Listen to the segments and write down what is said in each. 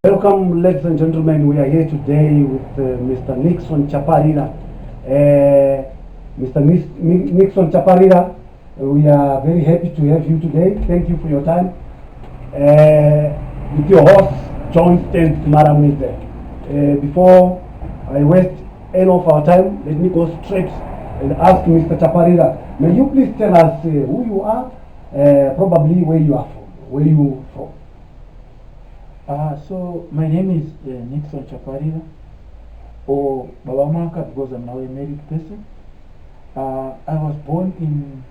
Welcome, ladies and gentlemen. We are here today with Mr. Nixon Chapira. Mr. Nixon Chapira, we are very happy to have you today. Thank you for your time. With your host, John Stent Maramite. Before I waste any of our time, let me go straight and ask Mr. Chapira, may you please tell us who you are, probably where you are from, where you from. So my name is Nixon Chapira, or Baba Maka, because I'm now a married person. I was born in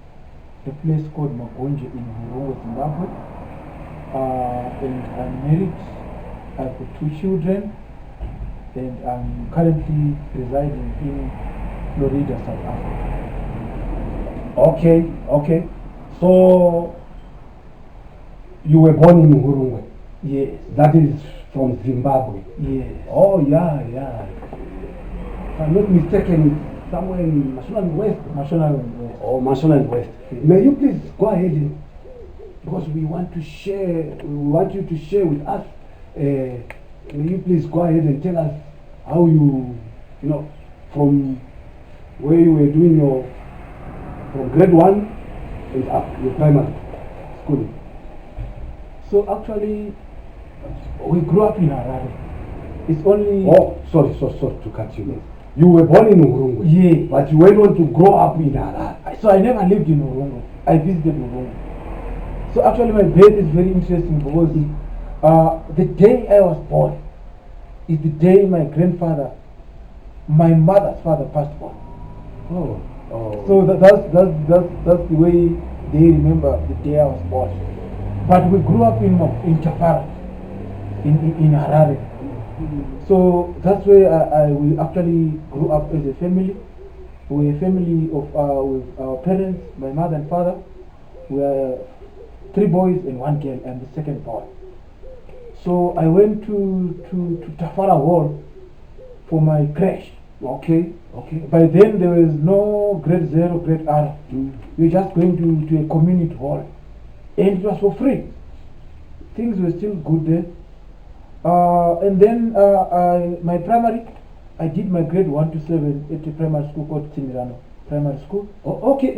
a place called Magonje in Zimbabwe, Zimbabwe. And I'm married. I've got 2 children, and I'm currently residing in Florida, South Africa. Okay. So you were born in Uhurungwe? Yes. That is from Zimbabwe? Yes. Oh, yeah. If I'm not mistaken, somewhere in Mashonaland West? Mashonaland West. Oh, Mashonaland West. Yes. May you please go ahead, because we want you to share with us. May you please go ahead and tell us how you from where you were doing from grade 1 and up, your primary schooling. So actually, we grew up in Harare. It's only... Oh, sorry to cut you. You were born in Uhurungwe? Yeah. But you went on to grow up in Harare? So I never lived in Uhurungwe. I visited Uhurungwe. So actually my birth is very interesting because the day I was born is the day my grandfather, my mother's father, passed on. Oh. So that's the way they remember the day I was born. But we grew up in Chapira, in Harare. So that's where we actually grew up as a family. We're a family of with our parents, my mother and father. We are 3 boys and 1 girl, and the second boy. So I went to Tafara Hall for my crash. Okay. By then there was no grade 0, grade R. We were just going to a community hall, and it was for free. Things were still good there. And then my primary, I did my grade 1 to 7 at a primary school called Timirano Primary School. Oh, okay,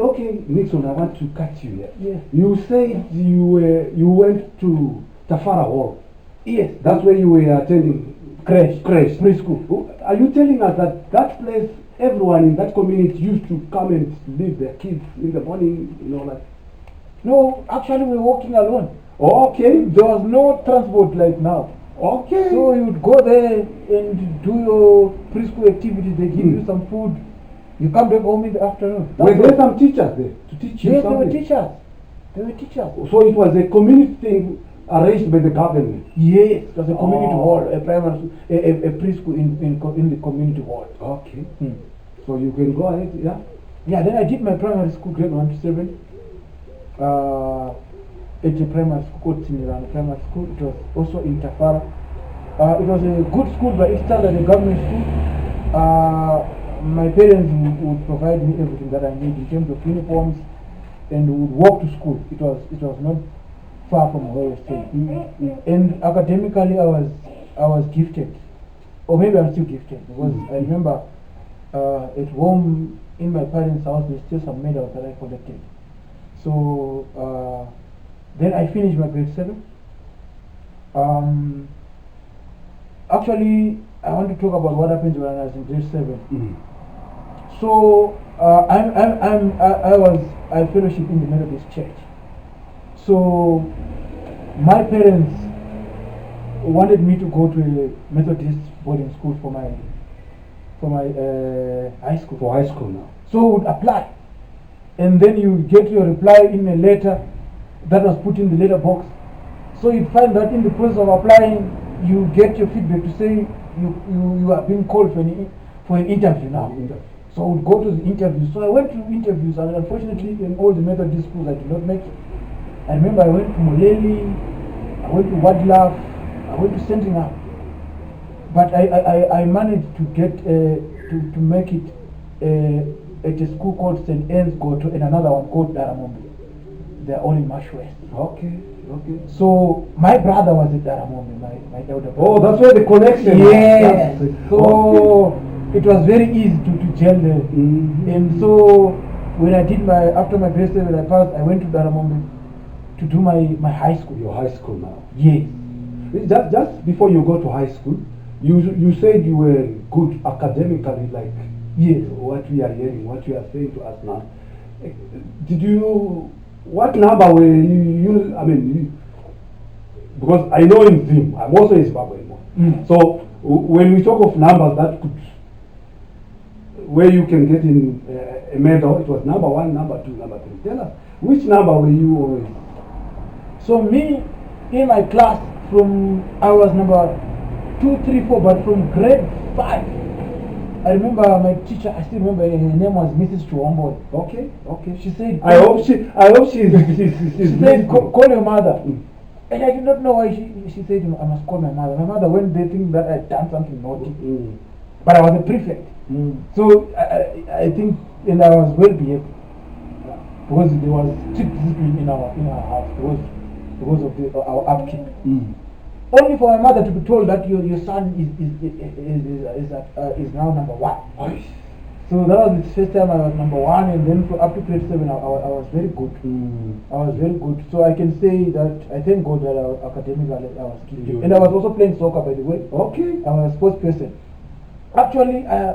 Nixon, I want to cut you here. Yeah. You said you went to Tafara Hall. Yes. That's where you were attending Crash, preschool. Are you telling us that place, everyone in that community used to come and leave their kids in the morning, like? No, actually we were walking alone. Okay. There was no transport like now. Okay. So you would go there and do your preschool activities. They give you some food. You come back home in the afternoon. Were there some teachers there to teach you something? They were teachers. So it was a community thing arranged by the government? Yes, it was a community hall, a primary, a preschool in the community hall. Okay. So you can go ahead, yeah? Yeah, then I did my primary school grade 1 to 7. At a primary school called Timirano Primary School. It was also in Tafara. It was a good school, but it started a government school. My parents would provide me everything that I need in terms of uniforms, and would walk to school. It was not far from where I was staying. And academically, I was gifted, or maybe I'm still gifted, because I remember at home in my parents' house there's still some medals that I collected. So then I finished my grade 7. Actually, I want to talk about what happened when I was in grade 7. So I fellowship in the Methodist Church. So my parents wanted me to go to a Methodist boarding school for my high school. For high school now. So I would apply, and then you get your reply in a letter that was put in the letter box. So you'd find that in the process of applying, you get your feedback to say you are being called for an interview now. So I would go to the interview. So I went to interviews, and unfortunately in all the Methodist schools I did not make it. I remember I went to Moleli, I went to Wadlaf, I went to Sentinel. But I managed to get to make it at a school called St. Anne's Goto and another one called Daramombe. They're all in Marsh West. Okay. Okay. So my brother was at Daramombe, my elder brother. Oh, that's where the connection. Yes. That's- So it was very easy to gel there. Mhm. And so when I did after my grade 7 I passed, I went to Daramombe to do my high school. Your high school now. Yes. Just before you go to high school, you said you were good academically, like Yes. what we are hearing, what you are saying to us now. Did you? What number were you? I mean, because I know in Zim, I'm also in Zimbabwe. Mm. So when we talk of numbers that could, where you can get in a medal, it was number 1, number 2, number 3. Tell us, which number were you always? So me, in my class, I was number 2, 3, 4, but from grade 5, I remember my teacher. I still remember her name was Mrs. Chuombo. Okay, okay. She said, I hope she's she said, call your mother. Mm. And I did not know why she said I must call my mother. My mother, when they think that I done something naughty, Mm. but I was a prefect. Mm. So I think, and I was well behaved because there was strict discipline in our house because of our upkeep. Mm. Only for my mother to be told that your son is now number 1. Oy. So that was the first time I was number 1, and then up to grade 7 I was very good. Mm. I was very good. So I can say that I thank God that academically I was gifted. You- And I was also playing soccer, by the way. Okay. I was a sports person. Actually, I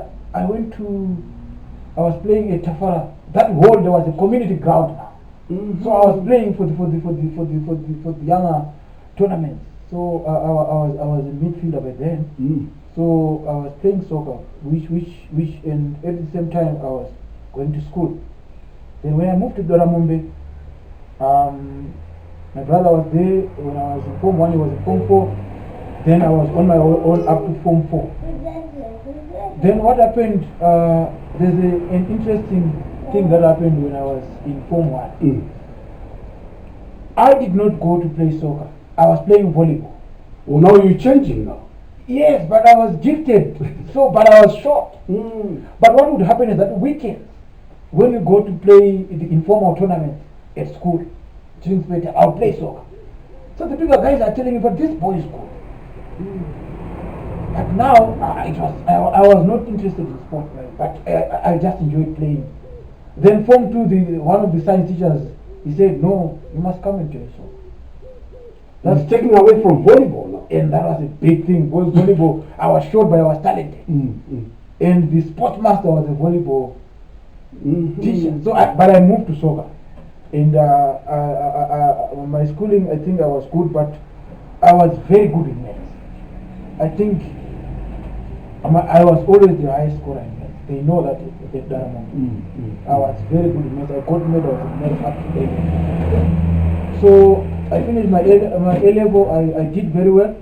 was playing at Tafara. That hall, there was a community ground now. Mhm. So I was playing for the younger tournaments. So I was a midfielder by then. Mm. So I was playing soccer, which and at the same time I was going to school. Then when I moved to Daramombe, my brother was there. When I was in Form 1, he was in Form 4. Then I was on my own up to Form 4. Then what happened? There's an interesting thing that happened when I was in Form 1. Mm. I did not go to play soccer. I was playing volleyball. Well, now you're changing now. Yes, but I was gifted. But I was short. Mm. But what would happen is that weekends, when you go to play the informal tournament at school, I'll play soccer. So the bigger guys are telling me, but this boy is good. But now, I was not interested in sport, but I just enjoyed playing. Then Form 2, one of the science teachers, he said, no, you must come and play soccer. That's taken away from volleyball now. And that was a big thing, because volleyball, I was short, but I was talented. Mm. Mm. And the sportsmaster was a volleyball Mhm. teacher. So, but I moved to soccer. And my schooling, I think I was good, but I was very good in maths. I think I was always the highest scorer in maths. They know that at Daramombe. I was very good in maths. I got medals in maths up to 8. So I finished my A level. I did very well,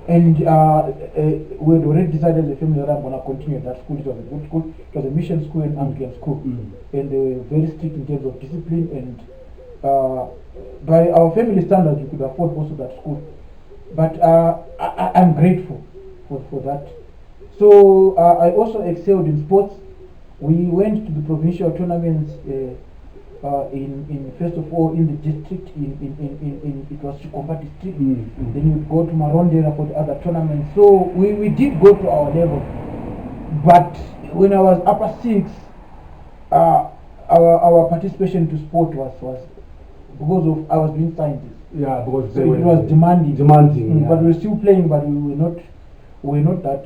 and we had already decided as a family that I'm going to continue at that school. It was a good school. It was a mission school and Anglican school, and they were very strict in terms of discipline. And by our family standards, we could afford also that school. But I'm grateful for that. So I also excelled in sports. We went to the provincial tournaments. In first of all in the district in it was Chikomba district. Then you go to Marondera for the other tournaments. So we did go to our level, but when I was upper 6, our participation to sport was because of I was doing sciences. Yeah, because So it was demanding. Yeah. But we were still playing, but we were not that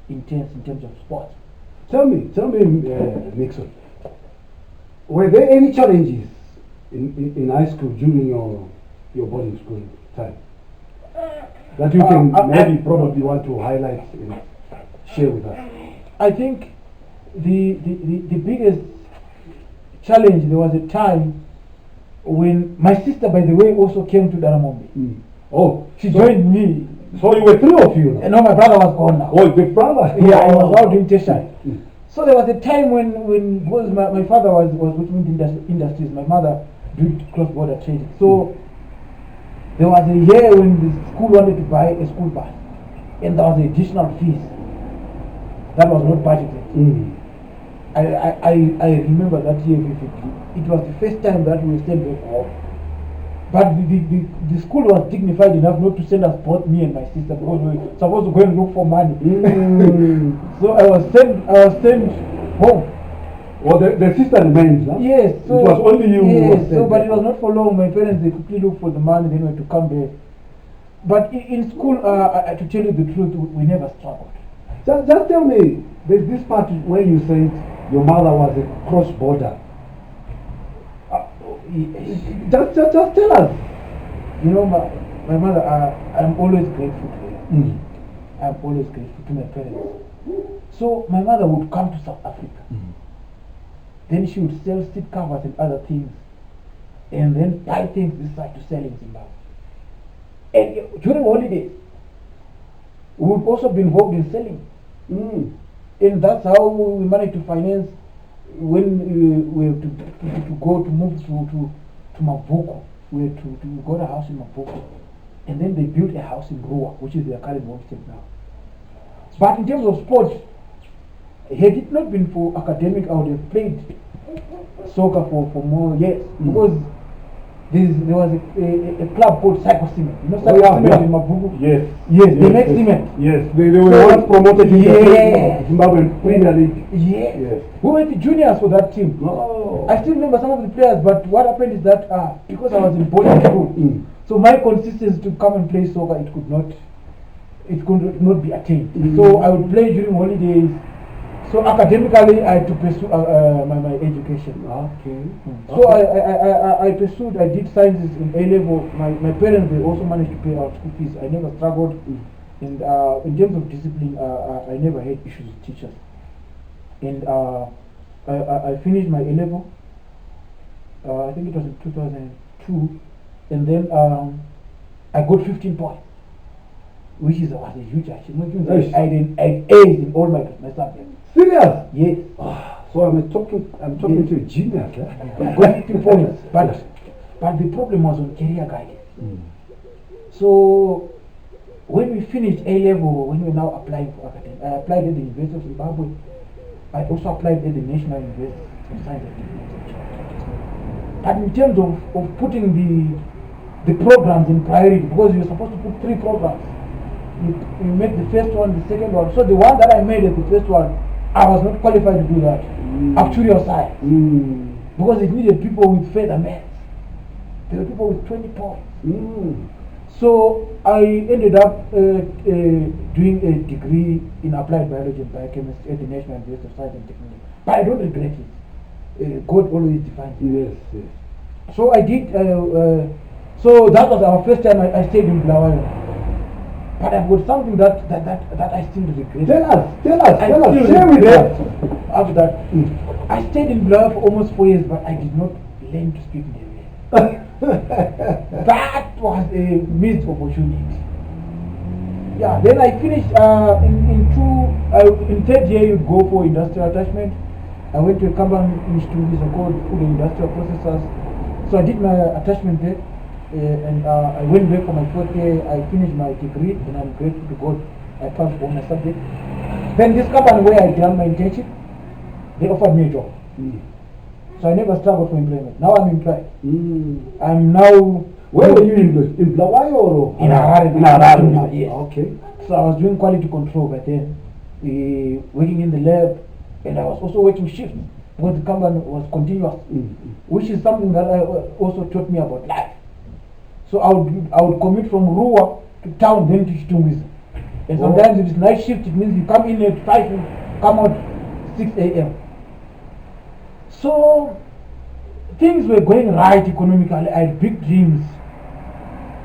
intense in terms of sports. Tell me, Nixon. Were there any challenges in high school during your boarding school time that you can probably want to highlight and share with us? I think the biggest challenge, there was a time when my sister, by the way, also came to Daramombe. Oh, she joined me. So you were 3 of you? No, my brother was gone now. Oh, big brother? Yeah, I was out doing tertiary. So there was a time when because my father was working in industries, my mother did cross-border trading. So there was a year when the school wanted to buy a school bus, and there was additional fees that was not budgeted. I remember that year vividly. It was the first time that we were sent back home. But the school was dignified enough not to send us both, me and my sister, because we were supposed to go and look for money. So I was sent home. Well, the sister remains, huh? Yes. So it was only you who was yes. sent So, but there. it was not for long. My parents, they quickly looked for the money, then we had to come back. But in school, to tell you the truth, we never struggled. Just tell me, there's this part where you said your mother was a cross-border. Just tell us. You know, my mother, I'm always grateful to her. I'm always grateful to my parents. So my mother would come to South Africa. Then she would sell seat covers and other things, and then buy things this side to sell in Zimbabwe. And during holidays, we would also be involved in selling. And that's how we managed to finance when we have to move to Mavuko. We had to got a house in Mavuko. And then they built a house in Rua, which is their current homestead now. But in terms of sport, had it not been for academic, I would have played soccer for more years. Because there was a club called Psycho Cement. You know Psycho Cement in Mavuko? Yes. They make cement. Yes, they were once promoted in the Zimbabwe Premier League. Yes. We were the juniors for that team. Oh. I still remember some of the players, but what happened is that because I was in boarding school, so my consistency to come and play soccer, it could not be attained. So I would play during holidays. So academically, I had to pursue my education. Okay. So I pursued. I did sciences in A level. My parents, they also managed to pay our school fees. I never struggled, and in terms of discipline, I never had issues with teachers. And I finished my A level. I think it was in 2002, and then I got 15 points, which was a huge achievement. Yes. I had A's in all my subjects. Serious? Yes. So I'm talking to a genius. Got 15 points, but the problem was on career guidance. So when we finished A level, when we were now applying for academic, I applied at the University of Zimbabwe. I also applied at the National University of Science and Technology. But in terms of putting the programs in priority, because you're supposed to put 3 programs. You made the first one, the second one. So the one that I made at the first one, I was not qualified to do that. Actuarial science. Because it needed people with feather maths. There were people with 20 points. So I ended up doing a degree in applied biology and biochemistry at the National University of Science and Technology. But I don't regret it. God always defines it. Yes. So I did. So that was our first time I stayed in Bulawayo. But I've got something that I still regret. Tell us. Share with us. After that, I stayed in Bulawayo for almost 4 years, but I did not learn to speak Ndebele. That was a missed opportunity. Yeah. Then I finished in third year. You'd go for industrial attachment. I went to a company in Studies called Food and Industrial Processors. So I did my attachment there. And I went back for my 4th year. I finished my degree, and I'm grateful to God I passed all my subjects. Then this company where I done my internship, they offered me a job. So I never struggled for employment. Now I'm employed. I'm now. Where were you employed? In Bulawayo or? In Harare. In Harare. Yes. Okay. So I was doing quality control back then, working in the lab, and I was also working shifts because the company was continuous, which is something that also taught me about life. So I would commute from Rua to town, then to Chitungwiza. And sometimes if it's night shift, it means you come in at 5 and come out 6 a.m. So things were going right economically. I had big dreams.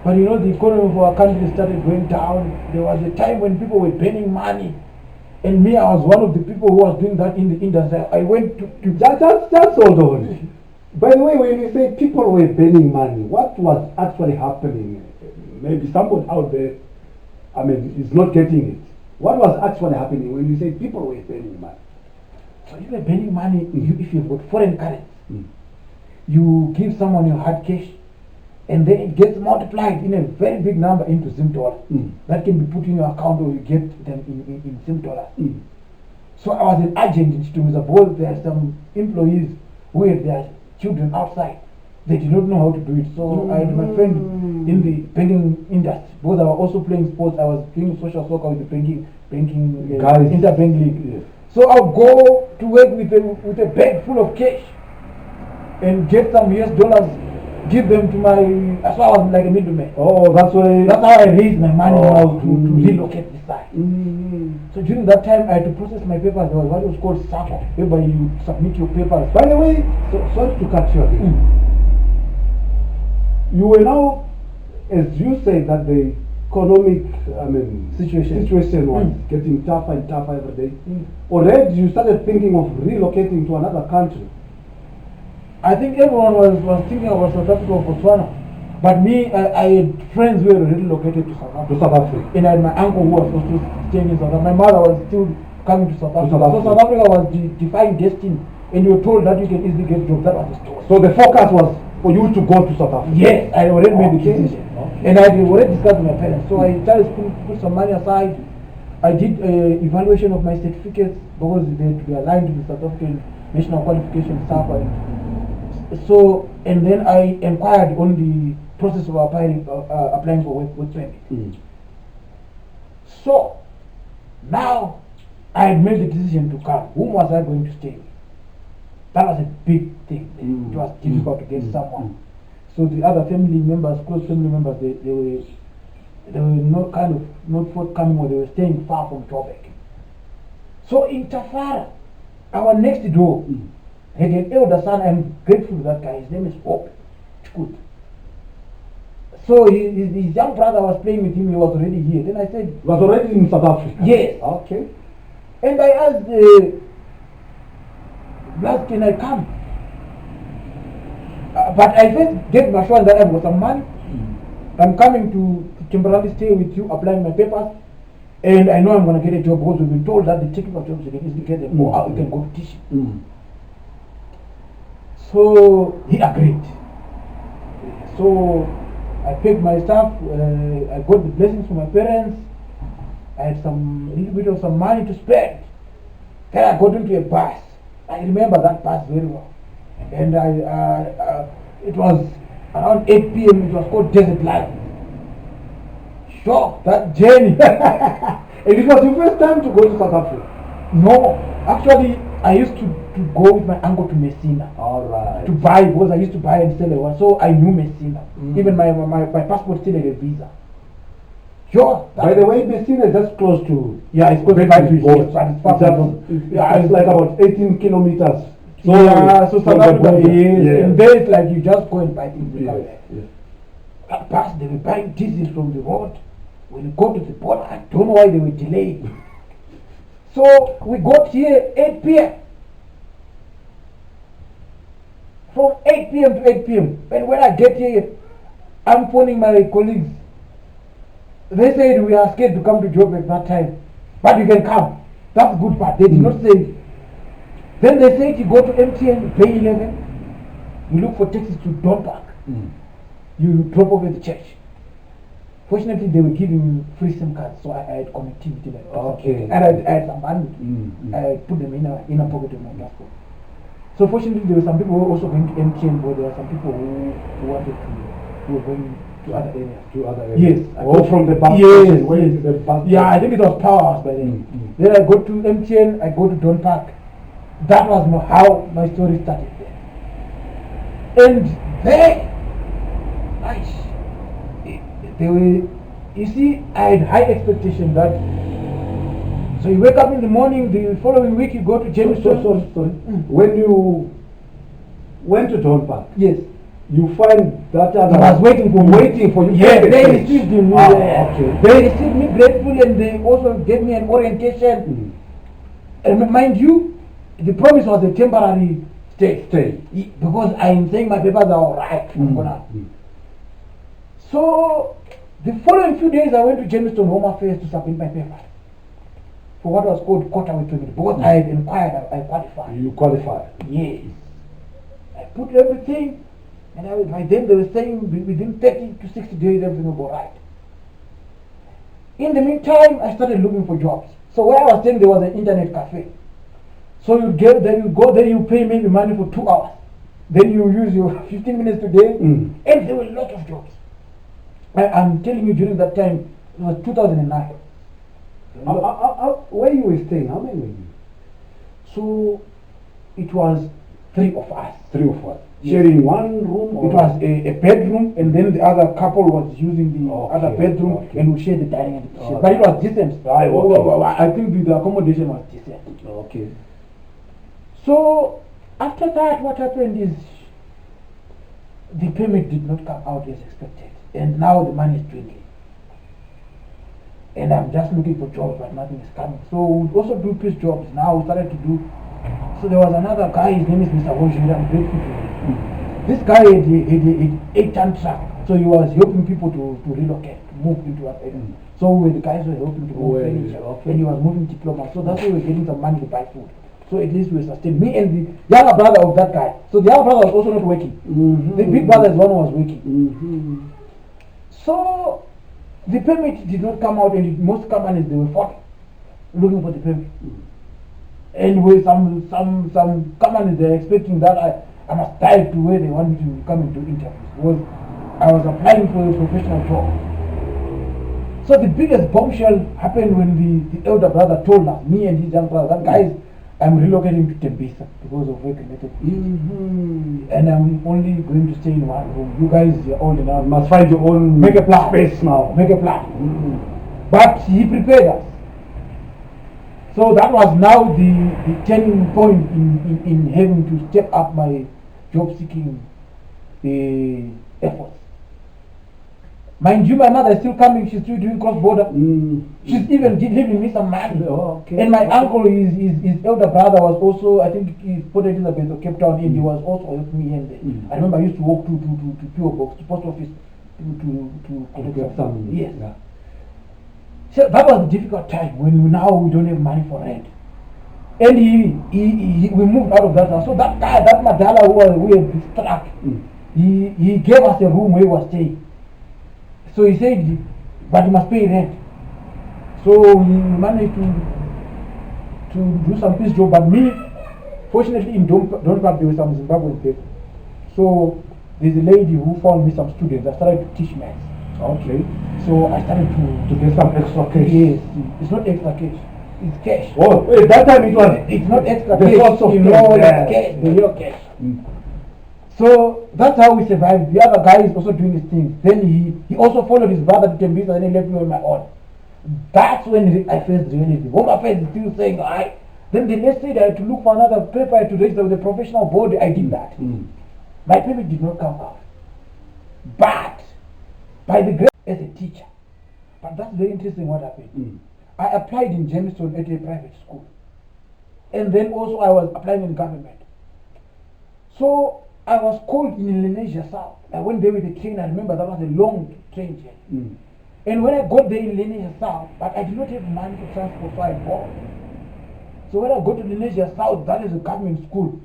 But you know, the economy of our country started going down. There was a time when people were burning money. And me, I was one of the people who was doing that in the industry. I went to That's hold on. By the way, when you say people were burning money, what was actually happening? Maybe someone out there, is not getting it. What was actually happening when you say people were burning money? So you were burning money if you've got foreign currency. You give someone your hard cash, and then it gets multiplied in a very big number into Zim dollar. That can be put in your account, or you get them in Zim dollars. So I was an agent in Chitungwiza because there are some employees who had their children outside. They did not know how to do it. So I had my friend in the banking industry, because I was also playing sports. I was doing social soccer with the banking Guys. interbank league. Yes. So I'll go to work with a bag full of cash and get some US dollars, give them to my. So I was like a middleman. Oh, that's why. That's how I raised my money Oh. now to relocate this side. So during that time, I had to process my papers. There was what was called SACO, whereby you submit your papers. By the way, sorry to cut you again. You were now, as you say, that the economic, situation was getting tougher and tougher every day. Already, you started thinking of relocating to another country. I think everyone was thinking about South Africa or Botswana. But me, I had friends who had relocated to South Africa. And I had my uncle who was also staying in South Africa. My mother was still coming to South Africa. So South Africa was defying destiny. And you were told that you can easily get jobs. That was the story. So the focus was for you to go to South Africa? Yes, I already made the decision. And I had already discussed with my parents. So I started to put some money aside. I did evaluation of my certificates because they had to be aligned with the South African National Qualification Staff. So, and then I inquired on the process of applying for work permit. So, now I had made the decision to come. Whom was I going to stay with? That was a big thing. It was difficult to get someone. So the other family members, close family members, they were not forthcoming, or they were staying far from Joburg. So in Chapira, our next door, had an elder son. I'm grateful to that guy. His name is Hope. It's good. So his young brother was playing with him. He was already here. Then I said, was already in South Africa? Yes. Okay. And I asked, Blast, can I come? But I first gave my assurance that I've got some money. I'm coming to temporarily stay with you, applying my papers, and I know I'm going to get a job because we've been told that the technical jobs you can easily get them, or you can go to teaching. So he agreed. So I paid my stuff. I got the blessings from my parents. I had some little bit of some money to spend. Then I got into a bus. I remember that bus very well. And it was around 8 p.m. It was called Desert Light. Sure, that journey. And it was your first time to go to South Africa? No, actually, I used to go with my uncle to Messina. All right. To buy, because I used to buy and sell a so I knew Messina. Even my passport still had a visa. Sure. By the way, Messina is just close to. Yeah, it's close to boat. but it's far from. It's like about 18 kilometers. So South Africa is, and there it's like you just go and buy things. Yes. That bus, they were buying diesel from the road. When you go to the border, I don't know why they were delayed. So we got here 8 p.m. From 8 p.m. to 8 p.m. And when I get here, I'm phoning my colleagues. They said we are scared to come to Joburg that time, but you can come. That's the good part. They did not say. Then they said you go to MTN, pay 11. You look for taxis to Don Park. You drop off at the church. Fortunately, they were giving free SIM cards, so I had connectivity. Okay. And I had some money. I put them in a pocket of my passport. So fortunately, there were some people who were also going to MTN, but there were some people who were going to other areas. Yes. Or from the bus station. Yes. The bus Yeah, I think it was Powerhouse by then. Then I go to MTN, I go to Don Park. That was how my story started there. And there, they were, you see, I had high expectation that, so you wake up in the morning, the following week you go to Jamestown. Sorry. When you went to Don Park, yes, you find that I was waiting for you. Yes, they received me. Okay. They received me gratefully, and they also gave me an orientation. And mind you, the promise was a temporary stay. Because I'm saying my papers are all right. So the following few days I went to Jamestown Home Affairs to submit my papers for what was called quarterly permit. Because I had inquired, I qualified. You qualified? Yes. I put everything, and by then they were saying within 30 to 60 days everything will go right. In the meantime, I started looking for jobs. So where I was staying, there was an internet cafe. So you go there, you pay maybe money for 2 hours. Then you use your 15 minutes today, Mm. and there were a lot of jobs. I'm telling you, during that time, it was 2009. Where you were staying, how many were you? So it was 3 of us. 3 of us. Yes. Sharing one room? Or? It was a bedroom, and then the other couple was using the other bedroom, and we shared the dining and the kitchen. But it was decent. I think the accommodation was decent. Okay. So after that, what happened is the payment did not come out as expected, and now the money is dwindling. And I'm just looking for jobs, but nothing is coming. So we also do piece jobs now. We started to do. So there was another guy. His name is Mr. Wojiri. I'm grateful to him. This guy had an 8-ton truck, so he was helping people to relocate, to move into that area. So we were the guys who were helping to move furniture, and he was moving diplomas. So that's why we were getting some money to buy food. So at least we sustained. Me and the younger brother of that guy. So the younger brother was also not working. The big brother is one who was working. So the permit did not come out, and most companies, they were fighting, looking for the permit. And with some companies, they're expecting that I must dive to where they want me to come and do interviews, because I was applying for a professional job. So the biggest bombshell happened when the elder brother told us, me and his young brother, that guys, I'm relocating to Tembisa because of work-related issues. And I'm only going to stay in one room. You guys, you're old enough. Must find your own Make a plan. space now. Make a plan. But he prepared us. So that was now the turning point in having to step up my job-seeking efforts. Mind you, my mother is still coming. She's still doing cross-border. She's even giving me some money. And my uncle, his elder brother, was also, I think, he's Port Elizabeth or Cape Town, and he was also helping me here and there. I remember I used to walk to PO Box, to post office, to collect some. Yes. Yeah. So that was a difficult time when now we don't have money for rent. And we moved out of that house. So that guy, that Madala who had struck, he gave us a room where we were staying. So he said, but you must pay rent. So we managed to do some piece job. But me, fortunately, in Don't Park, there were some Zimbabweans there. So there's a lady who found me some students. I started to teach maths. Okay. So I started to get some extra cash. Yes, it's not extra cash. It's cash. Oh, wait, that time it was. It's not extra The cash. source of You know, cash. it's cash, the real cash. So that's how we survived. The other guy is also doing his thing. Then he also followed his brother to Tembisa, and he left me on my own. That's when I faced reality. When my friends is still saying, alright. Then the next day I had to look for another paper. I had to register with a professional board. I did that. My payment did not come out. But by the grace as a teacher. But that's very interesting what happened. I applied in Jamestown at a private school. And then also I was applying in government. So I was called in Indonesia South. I went there with a train. I remember that was a long train journey. And when I got there in Indonesia South, but I did not have money for transport, so I bought. So when I got to Indonesia South, that is a government school.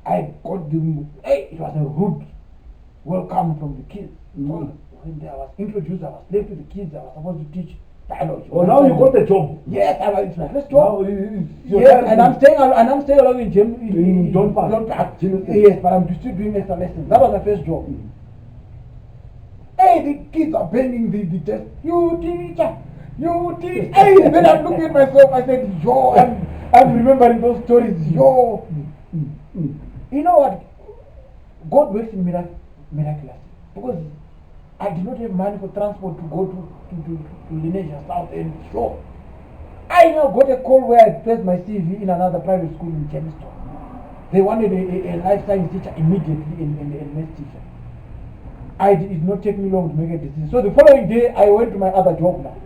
I got it was a rude welcome from the kids. When I was introduced, I was left with the kids. I was supposed to teach biology. Oh, now you got the job. Yes, it's my first job. Yes, and I'm staying along in Don't Park. Yes, but I'm still doing extra lessons. That was my first job. Hey, the kids are banging the desk. You teacher. Hey, then I'm looking at myself. I said, yo, I'm remembering those stories. Yo. You know what? God works in miraculous. Because I did not have money for transport to go to Indonesia South and show. I now got a call where I placed my CV in another private school in Jamestown. They wanted a life science teacher immediately and a math teacher. It did not take me long to make a decision. So the following day, I went to my other job now.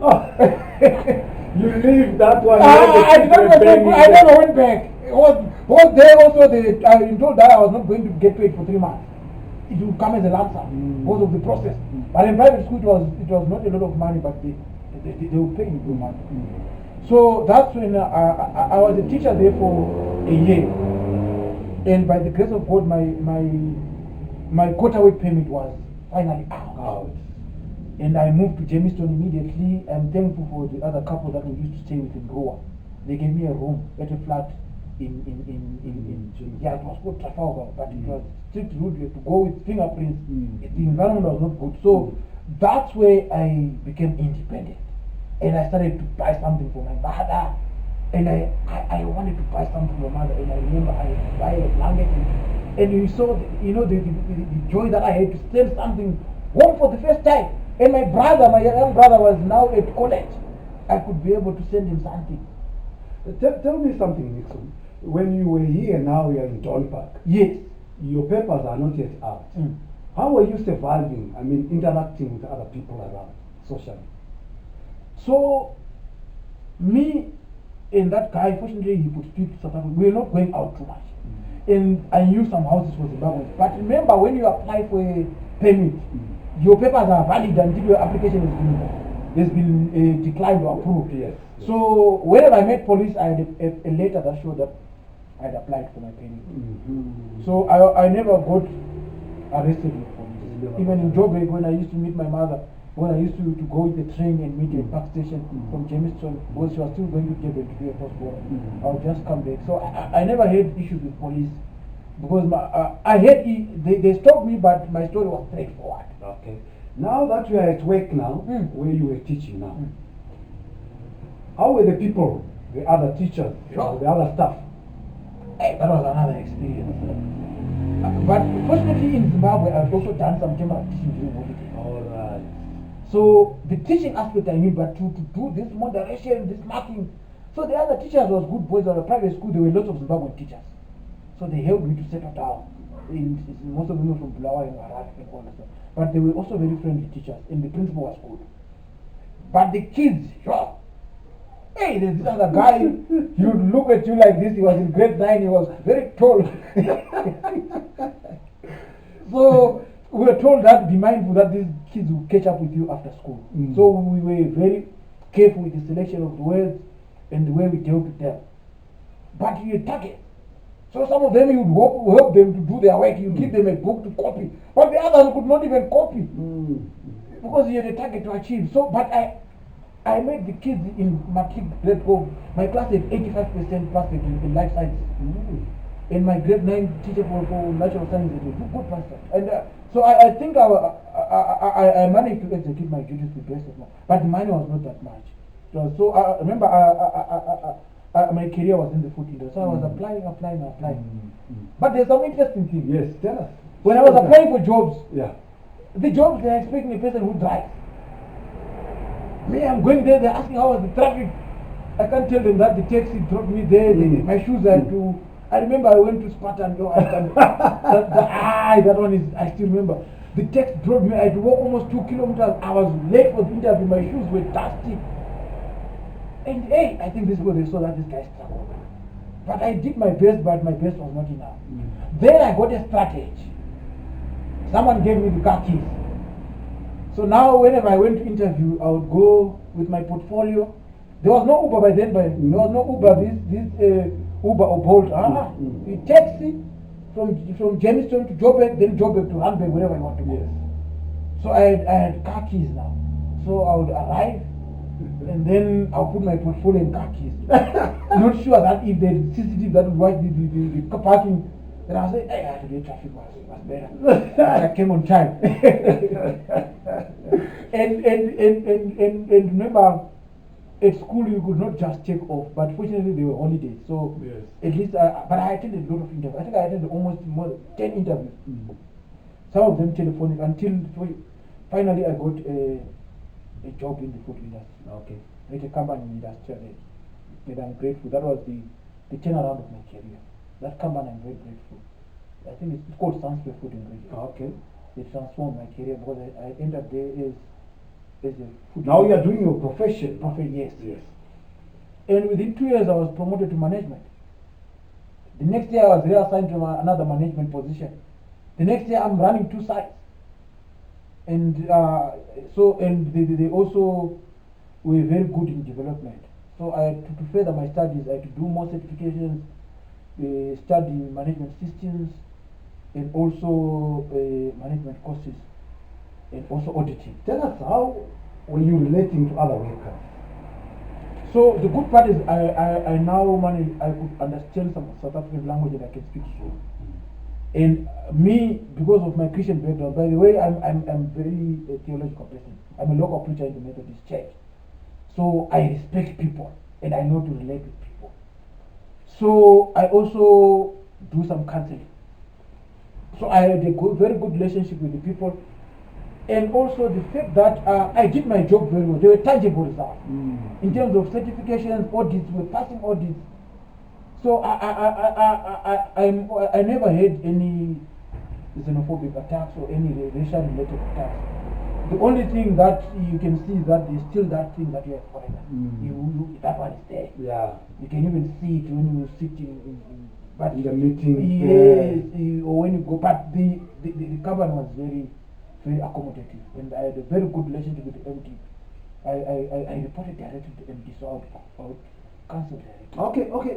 You leave that one. I did not go back. I never went back. It was there also. I been told that I was not going to get paid for 3 months. It will come as a lump sum because of the process. But in private school, it was not a lot of money, but they will pay you good money. So that's when I was a teacher there for a year. And by the grace of God, my quarter week payment was finally out. And I moved to Jamestown immediately. I'm thankful for the other couple that we used to stay with in Goa. They gave me a room at a flat yeah, it was called Trafalgar, but it was strict route. You had to go with fingerprints. The environment was not good. So that's where I became independent. And I started to buy something for my mother. And I wanted to buy something for my mother. And I remember I had to buy a blanket. And you saw, the joy that I had to send something home for the first time. And my brother, my young brother, was now at college. I could be able to send him something. Tell me something, Nixon. When you were here, now you are in John Park. Yes. Your papers are not yet out. How were you surviving? I mean, interacting with other people around socially? So, me and that guy, fortunately, he could speak South African. We were not going out too much. And I knew some houses for Zimbabwe. But remember, when you apply for a permit, your papers are valid until your application has been declined or approved. Yes. So, whenever I met police, I had a letter that showed that I had applied for my permit. So, I never got arrested with police. Even in Joburg, when I used to meet my mother, when I used to go with the train and meet at Park Station from Jamestown, because she was still going to Joburg to do a post-border, I would just come back. So I never had issues with police, because I had they stopped me, but my story was straightforward. Okay. Now that you are at work now, where you were teaching now, how were the people, the other teachers, the other staff? That was another experience. But fortunately in Zimbabwe, I've also done some temporary teaching during holiday. All right. So the teaching aspect I knew, but to do this moderation, this marking. So the other teachers was good boys. At a private school, there were lots of Zimbabwean teachers. So they helped me to settle down. Most of them were from Bulawayo and Harare and all that stuff. But they were also very friendly teachers, and the principal was good. But the kids, hey, there's this other guy, he would look at you like this. He was in grade 9, he was very tall. So we were told that be mindful that these kids will catch up with you after school. So we were very careful with the selection of the words and the way we dealt with them. But you target. So some of them you would help them to do their work. You give them a book to copy, but the others could not even copy because you had a target to achieve. So, but I made the kids in matric grade 4. My class had 85% passed in life science. And my grade 9 teacher for natural science did a good master. And so I think I managed to execute my duties to the best of my. But the money was not that much. So I remember my career was in the food industry. So I was applying. But there's some interesting thing. Yes, tell us. When I was applying for jobs, the jobs they're expecting a person who drives. Me, I'm going there, they're asking how was the traffic. I can't tell them that the taxi dropped me there, my shoes I had to. I remember I went to Spartan, that one is, I still remember. The taxi dropped me, I had to walk almost 2 kilometers. I was late for the interview, my shoes were dusty. And hey, I think this is where they saw that this guy struggled. But I did my best, but my best was not enough. Then I got a strategy. Someone gave me the car keys. So now whenever I went to interview, I would go with my portfolio. There was no Uber by then, there was no Uber, this Uber or Bolt. You taxi from Jamestown to Joburg, then Joburg to Randburg, wherever I want to go. So I had car keys now. So I would arrive, and then I'll put my portfolio in car keys. Not sure that if there's CCTV that would watch the parking, then I'll say, hey, today traffic was better. I came on time. and remember, at school you could not just take off, but fortunately they were holidays. So at least, but I attended a lot of interviews. I think I attended almost more than 10 interviews. Some of them telephonic until finally I got a job in the food industry. Okay. At a company in industry, and I'm grateful. That was the turnaround of my career. That company I'm very grateful. I think it's called Transfer Food Ingredients. Okay. It transformed my career because I ended up there as a food. Now you are doing your profession. Yes. And within 2 years I was promoted to management. The next year I was reassigned to another management position. The next year I'm running 2 sites. And they also were very good in development. So I had to further my studies, I had to do more certifications, study management systems, and also management courses, and also auditing. Tell us, how were you relating to other workers? So the good part is I now manage, I could understand some South African language and I can speak so. And me, because of my Christian background, by the way, I'm very theological person. I'm a local preacher in the Methodist Church. So I respect people and I know to relate with people. So I also do some counseling. So I had a very good relationship with the people. And also the fact that I did my job very well. There were tangible results in terms of certifications, audits, we're passing audits. So I never had any xenophobic attacks or any racial related attacks. The only thing that you can see is that there's still that thing that you're a foreigner. That one is there. Yeah. You can even see it when you sit in the meeting. Yes, or when you go. But the company was very accommodative, and I had a very good relationship with the MD. I reported directly to the MD, so I would cancel directly.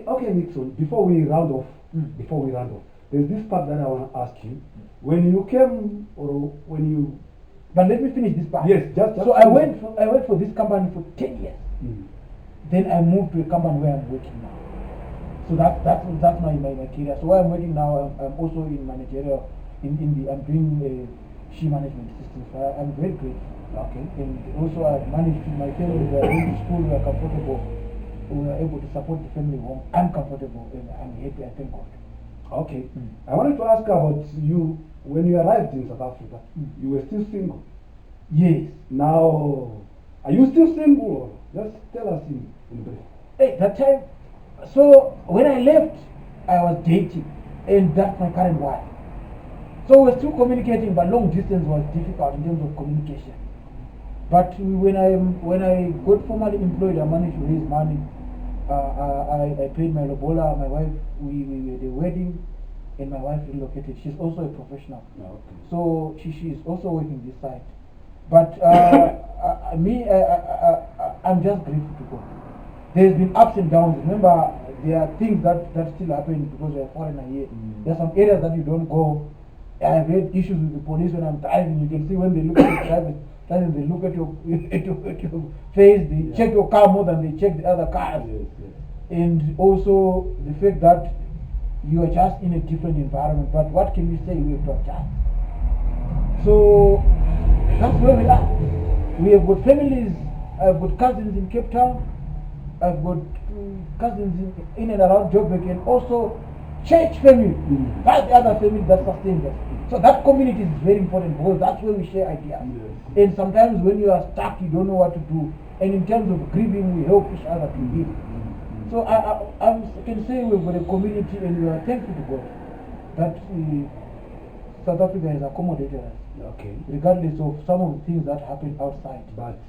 Okay, Nixon. Before we round off, there's this part that I want to ask you. When you came, or when you, but let me finish this part. Yes, just so I went for this company for 10 years. Then I moved to a company where I'm working now. So that's my career. So where I'm working now, I'm also in managerial. I'm doing she management systems. So I'm very grateful. Okay. And also I managed my family. We are going to school. We are comfortable. We are able to support the family home. I'm comfortable and I'm happy. I thank God. Okay. I wanted to ask about you when you arrived in South Africa. You were still single. Yes. Now, are you still single? Just tell us in brief. Hey, that time. So when I left, I was dating, and that's my current wife. So we're still communicating, but long distance was difficult in terms of communication. But when I got formally employed, I managed to raise money. I paid my lobola, my wife. We had a wedding, and my wife relocated. She's also a professional. Okay. So she is also working this side. But I'm just grateful to God. There's been ups and downs. Remember, there are things that still happen because you're a foreigner here. There are some areas that you don't go. I've had issues with the police when I'm driving. You can see when they look at your driving, they look at your face, they check your car more than they check the other cars. Yes. And also the fact that you are just in a different environment. But what can we say? We have to adjust. So that's where we are. We have got families. I've got cousins in Cape Town. I've got cousins in and around Joburg, and also church family. That's the other family that sustains us. So that community is very important because that's where we share ideas. Yes. And sometimes when you are stuck, you don't know what to do. And in terms of grieving, we help each other to heal. So I can say we've got a community, and we are thankful to God that South Africa has accommodated us. Okay. Regardless of some of the things that happen outside. But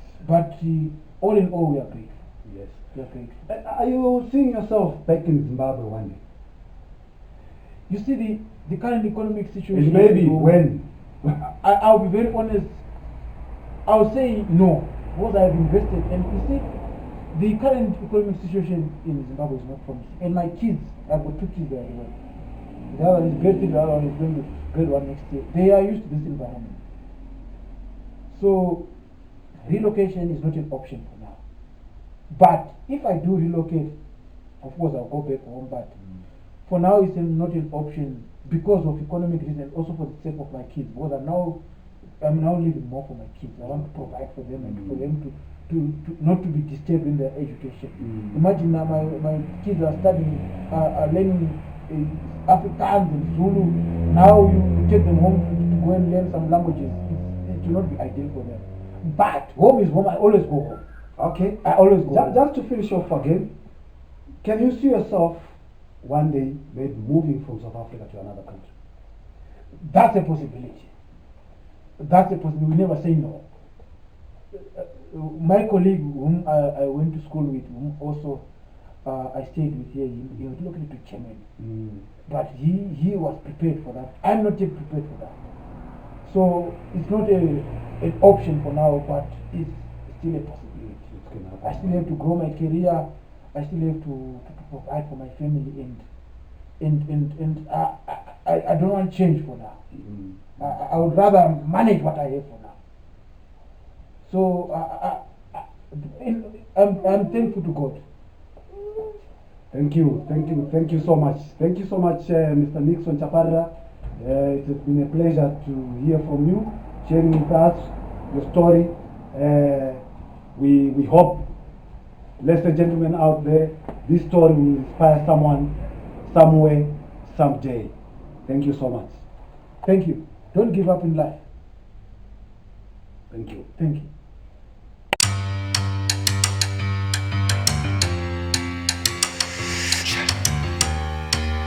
all in all, we are grateful. Yes. We are grateful. Are you seeing yourself back in Zimbabwe one day? You see the current economic situation. And maybe when? I'll be very honest. I'll say no, because I've invested. And you see, the current economic situation in Zimbabwe is not promising. And my kids, I've got 2 kids there anyway. The other is grade 3, the other one is going to grade 1 next year. They are used to this environment. So relocation is not an option for now. But if I do relocate, of course I'll go back home. But for now, it's not an option because of economic reasons, also for the sake of my kids. Because I'm now living more for my kids. I want to provide for them and for them to not to be disturbed in their education. Imagine now my kids are studying, learning Afrikaans and Zulu. Now you take them home to go and learn some languages. It will not be ideal for them. But home is home. I always go home. Okay. I always go home. Just to finish off again, can you see yourself one day maybe moving from South Africa to another country? That's a possibility. We never say no. My colleague whom I went to school with, whom also I stayed with here, he was looking to Germany. But he was prepared for that. I'm not yet prepared for that. So it's not an option for now, but it's still a possibility. I still have to grow my career. I still have to provide for my family, and I don't want change for now. I would rather manage what I have for now. So I'm thankful to God. Thank you so much. Thank you so much, Mr. Nixon Chapira. It has been a pleasure to hear from you, sharing with us your story. We hope, ladies and gentlemen out there, this story will inspire someone, somewhere, someday. Thank you so much. Thank you. Don't give up in life. Thank you. Thank you.